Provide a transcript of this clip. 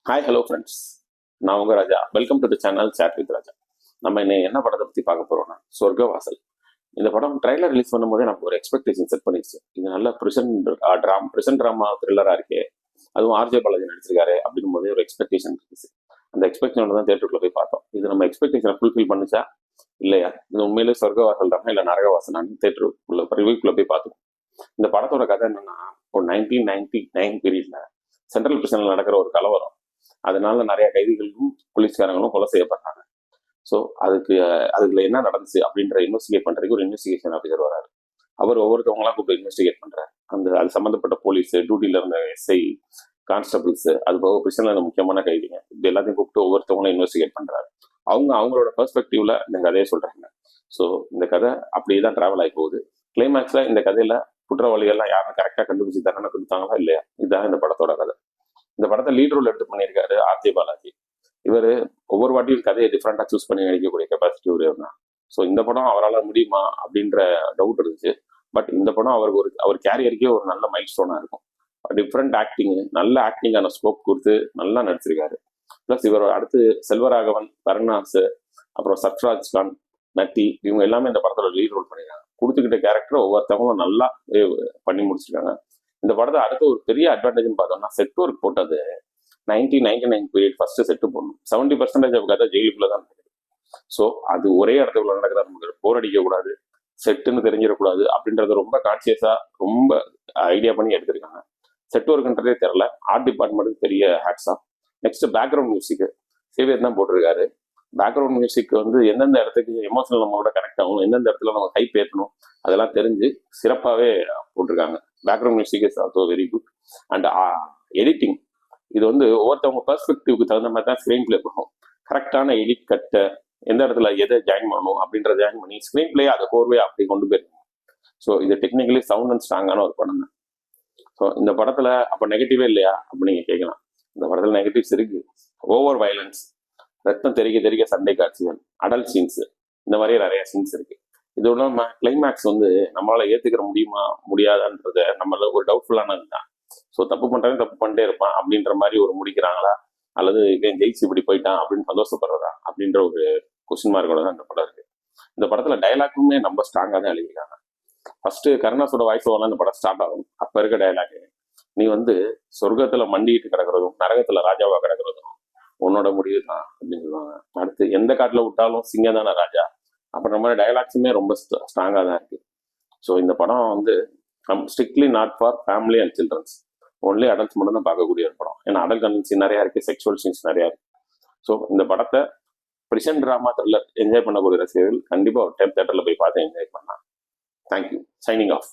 Hi hello friends, நான் உங்கள் Raja. Welcome to the channel chat with Raja. நம்ம இன்னைக்கு என்ன படத்தை பற்றி பார்க்க போகிறோம்னா சொர்க்கவாசல். இந்த படம் ட்ரைலர் ரிலீஸ் பண்ணும்போதே நமக்கு ஒரு எக்ஸ்பெக்டேஷன் செட் பண்ணிடுச்சு. இது நல்ல ப்ரிசன்ட் ட்ராமா த்ரில்லராக இருக்கே, அதுவும் ஆர்ஜே பாலாஜி நடிச்சிருக்காரு அப்படின்னும் போதே ஒரு எக்ஸ்பெக்டேஷன் இருந்துச்சு. அந்த எக்ஸ்பெக்டேஷனோட தான் தேட்டருக்குள்ள போய் பார்த்தோம். இது நம்ம எக்ஸ்பெக்டேஷனை ஃபுல்ஃபில் பண்ணுச்சா இல்லையா, இது உண்மையிலே சொர்க்கவாசல் தானே இல்லை நரகவாசனான்னு தேட்டருக்குள்ள ரிவ்யூக்குள்ள போய் பார்த்தோம். இந்த படத்தோட கதை என்னன்னா, ஒரு 1999 பீரியட்ல சென்ட்ரல் பிரிசனில் நடக்கிற ஒரு கலவரம். அதனால நிறைய கைதிகளும் போலீஸ்காரங்களும் கொலை செய்யப்படுறாங்க. ஸோ அதுல என்ன நடந்துச்சு அப்படின்ற இன்வெஸ்டிகேட் பண்றதுக்கு ஒரு இன்வெஸ்டிகேஷன் ஆஃபீஸர் வராரு. அவர் ஒவ்வொருத்தவங்களா கூப்பிட்டு இன்வெஸ்டிகேட் பண்றாரு. அது சம்பந்தப்பட்ட போலீஸ், டியூட்டில இருந்த எஸ்ஐ, கான்ஸ்டபிள்ஸ், அது போக பிரிசன்ல இருந்த முக்கியமான கைதிங்க, இது எல்லாத்தையும் கூப்பிட்டு ஒவ்வொருத்தவங்களும் இன்வெஸ்டிகேட் பண்றாரு. அவங்களோட பெர்ஸ்பெக்டிவ்ல இந்த கதையை சொல்றாங்க. ஸோ இந்த கதை அப்படியே தான் டிராவல் ஆகி போகுது. கிளைமேக்ஸ்ல இந்த கதையில குற்றவாளிகள்லாம் யாரும் கரெக்டா கண்டுபிடிச்சு தண்டனை கொடுத்தாங்களா இல்லையா, இதுதான் இந்த படத்தோட கதை. இந்த படத்தை லீட் ரோல் எடுத்து பண்ணியிருக்காரு ஆர்ஜே பாலாஜி. இவர் ஒவ்வொரு வாட்டியும் கதையை டிஃப்ரெண்டா சூஸ் பண்ணி நடிக்கக்கூடிய கெப்பாசிட்டி ஒரு தான். ஸோ இந்த படம் அவரால் முடியுமா அப்படின்ற டவுட் இருந்துச்சு. பட் இந்த படம் அவர் கேரியருக்கே ஒரு நல்ல மைல் ஸ்டோனா இருக்கும். டிஃப்ரெண்ட் ஆக்டிங், நல்ல ஆக்டிங்கான ஸ்கோப் கொடுத்து நல்லா நடிச்சிருக்காரு. பிளஸ் இவர் அடுத்து செல்வராகவன், பர்னாஸ், அப்புறம் சர்ஃப்ராஜ் கான், நட்டி, இவங்க எல்லாமே இந்த படத்தோட லீட் ரோல் பண்ணியிருக்காங்க. கொடுத்துக்கிட்ட கேரக்டர் ஒவ்வொருத்தவங்களும் நல்லா பண்ணி முடிச்சிருக்காங்க. இந்த படத்தை அடுத்த ஒரு பெரிய அட்வான்டேஜ்னு பார்த்தோம்னா, செட் ஒர்க் போட்டது 1999 பீரியட் ஃபர்ஸ்ட் செட்டு போடணும். 70% ஆஃப் கதை ஜெயிலுக்குள்ள தான் நடக்குது. ஸோ அது ஒரே இடத்துக்குள்ள நடக்குதா, நமக்கு போர் அடிக்க கூடாது, செட்டுன்னு தெரிஞ்சிடக்கூடாது அப்படின்றத ரொம்ப கான்சியஸா ரொம்ப ஐடியா பண்ணி எடுத்திருக்காங்க. செட் ஒர்க்குன்றதே தெரியல. ஆர்ட் டிபார்ட்மெண்ட்டுக்கு பெரிய hats off. Next background music Xavier தான் போட்டிருக்காரு. பேக்ரவுண்ட் மியூசிக் வந்து எந்தெந்த இடத்துக்கு எமோஷனல் நம்மளோட கனெக்ட் ஆகும், எந்தெந்த இடத்துல நம்ம ஹைப் ஏற்றணும், அதெல்லாம் தெரிஞ்சு சிறப்பாகவே போட்டிருக்காங்க. Background music is also very good. And editing, இது வந்து ஒவ்வொருத்தவங்க பெர்ஸ்பெக்டிவ்க்கு தகுந்த மாதிரி தான் ஸ்க்ரீன் பிளே பண்ணும். கரெக்டான எடிட் கட்டை, எந்த இடத்துல எதை ஜாயின் பண்ணணும் அப்படின்றத ஜாயின் பண்ணி ஸ்க்ரீன் பிளே அதை கோர்வே அப்படி கொண்டு போயிருக்கோம். ஸோ இது டெக்னிக்கலி சவுண்ட் அண்ட் ஸ்ட்ராங்கான ஒரு படம் தான். ஸோ இந்த படத்துல அப்போ நெகட்டிவே இல்லையா அப்படின்னு நீங்க கேட்கலாம். இந்த படத்துல நெகட்டிவ்ஸ் இருக்கு. ஓவர் வயலன்ஸ், ரத்தம் தெறிக்க சண்டை காட்சிகள், அடல்ட் சீன்ஸ், இந்த மாதிரி நிறைய சீன்ஸ் இருக்கு. இது இல்லாம கிளைமேக்ஸ் வந்து நம்மளால ஏத்துக்கிற முடியுமா முடியாதான்றத நம்மள ஒரு டவுட்ஃபுல்லானது தான். ஸோ தப்பு பண்றவன் தப்பு பண்ணிட்டே இருப்பான் அப்படின்ற மாதிரி ஒரு முடிக்கிறாங்களா, அல்லது இவன் ஜெயிச்சு இப்படி போயிட்டான் அப்படின்னு சந்தோஷப்படுறதா அப்படின்ற ஒரு கொஸ்டின் மார்க்கோட தான் இந்த படம் இருக்கு. இந்த படத்துல டைலாக்குமே ரொம்ப ஸ்ட்ராங்கா தான் எழுதியிருக்காங்க. ஃபர்ஸ்ட் கருணாஸோட வாய்ஸ் ஓவர்லாம் இந்த படம் ஸ்டார்ட் ஆகும். அப்ப இருக்க டைலாக், நீ வந்து சொர்க்கத்துல மண்டிட்டு கிடக்கிறதும் நரகத்துல ராஜாவா கிடக்கிறதும் உன்னோட முடிவு தான் அப்படின்னு சொல்லுவாங்க. அடுத்து எந்த காட்டுல விட்டாலும் சிங்கம் தானே ராஜா அப்படின்ற மாதிரி டைலாக்ஸுமே ரொம்ப ஸ்ட்ராங்கா தான் இருக்கு. ஸோ இந்த படம் வந்து strictly not for family and childrens, only adults மட்டும் தான் பார்க்கக்கூடிய ஒரு படம். ஏன்னா அடல்ட் கண்டென்ட் சீன் நிறையா இருக்கு, செக்ஷுவல் சீன்ஸ் நிறையா இருக்கு. ஸோ இந்த படத்தை பிரிசன் டிராமா த்ரில்லர் என்ஜாய் பண்ணக்கூடிய ரசிகர்கள் கண்டிப்பாக ஒரு டைம் தேட்டரில் போய் பார்த்து என்ஜாய் பண்ணலாம். தேங்க்யூ. Signing off.